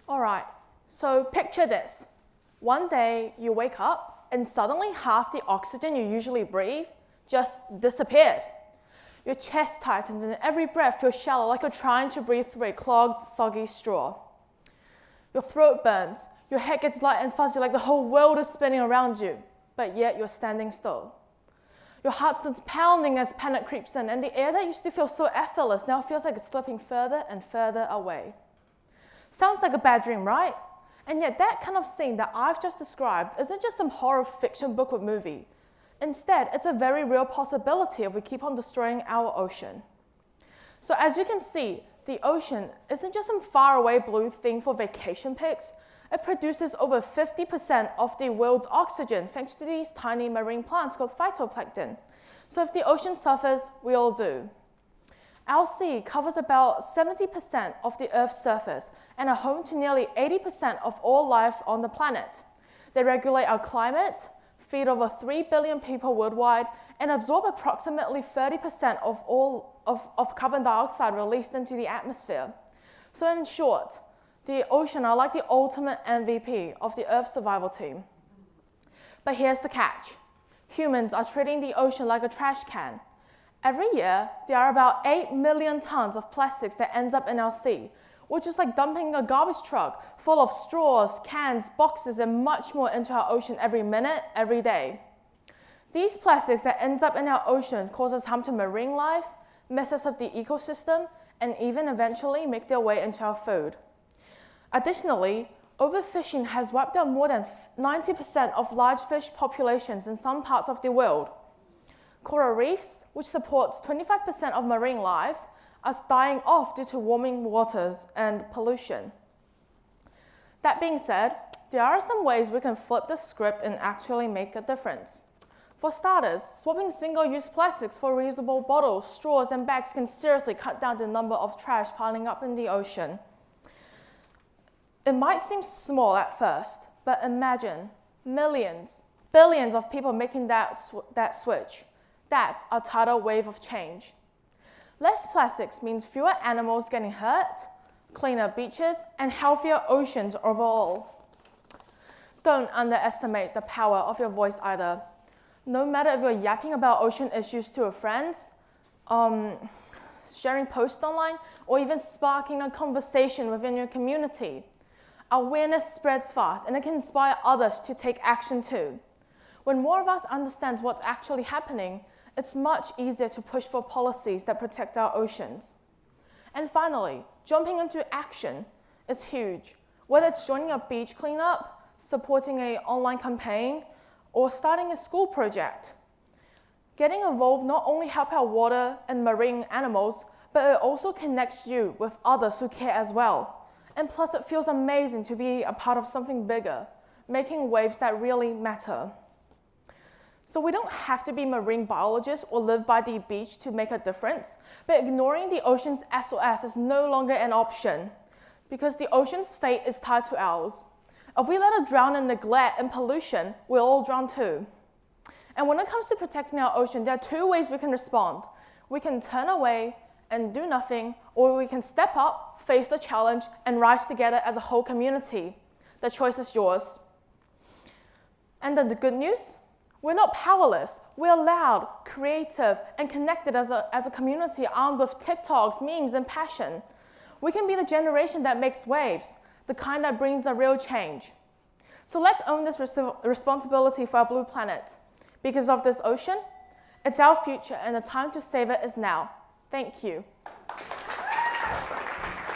All right, so picture this. One day you wake up and suddenly half the oxygen you usually breathe just disappeared. Your chest tightens and every breath feels shallow, like you're trying to breathe through a clogged, soggy straw. Your throat burns, your head gets light and fuzzy like the whole world is spinning around you, but yet you're standing still. Your heart starts pounding as panic creeps in, and the air that used to feel so effortless now feels like it's slipping further and further away. Sounds like a bad dream, right? And yet that kind of scene that I've just described isn't just some horror fiction book or movie. Instead, it's a very real possibility if we keep on destroying our ocean. So as you can see, the ocean isn't just some faraway blue thing for vacation pics. It produces over 50% of the world's oxygen thanks to these tiny marine plants called phytoplankton. So if the ocean suffers, we all do. Our sea covers about 70% of the Earth's surface and are home to nearly 80% of all life on the planet. They regulate our climate, feed over 3 billion people worldwide, and absorb approximately 30% of carbon dioxide released into the atmosphere. So in short, the ocean are like the ultimate MVP of the Earth survival team. But here's the catch. Humans are treating the ocean like a trash can. Every year, there are about 8 million tons of plastics that ends up in our sea, which is like dumping a garbage truck full of straws, cans, boxes, and much more into our ocean every minute, every day. These plastics that ends up in our ocean causes harm to marine life, messes up the ecosystem, and even eventually make their way into our food. Additionally, overfishing has wiped out more than 90% of large fish populations in some parts of the world. Coral reefs, which supports 25% of marine life, are dying off due to warming waters and pollution. That being said, there are some ways we can flip the script and actually make a difference. For starters, swapping single-use plastics for reusable bottles, straws, and bags can seriously cut down the number of trash piling up in the ocean. It might seem small at first, but imagine millions, billions of people making that switch. That's a tidal wave of change. Less plastics means fewer animals getting hurt, cleaner beaches, and healthier oceans overall. Don't underestimate the power of your voice either. No matter if you're yapping about ocean issues to your friends, sharing posts online, or even sparking a conversation within your community, awareness spreads fast and it can inspire others to take action too. When more of us understand what's actually happening, it's much easier to push for policies that protect our oceans. And finally, jumping into action is huge. Whether it's joining a beach cleanup, supporting an online campaign, or starting a school project. Getting involved not only helps our water and marine animals, but it also connects you with others who care as well. And plus, it feels amazing to be a part of something bigger, making waves that really matter. So we don't have to be marine biologists or live by the beach to make a difference, but ignoring the ocean's SOS is no longer an option, because the ocean's fate is tied to ours. If we let it drown in neglect and pollution, we'll all drown too. And when it comes to protecting our ocean, there are two ways we can respond. We can turn away and do nothing, or we can step up, face the challenge, and rise together as a whole community. The choice is yours. And then the good news? We're not powerless. We're loud, creative, and connected as a community armed with TikToks, memes, and passion. We can be the generation that makes waves, the kind that brings a real change. So let's own this responsibility for our blue planet. Because of this ocean, it's our future, and the time to save it is now. Thank you.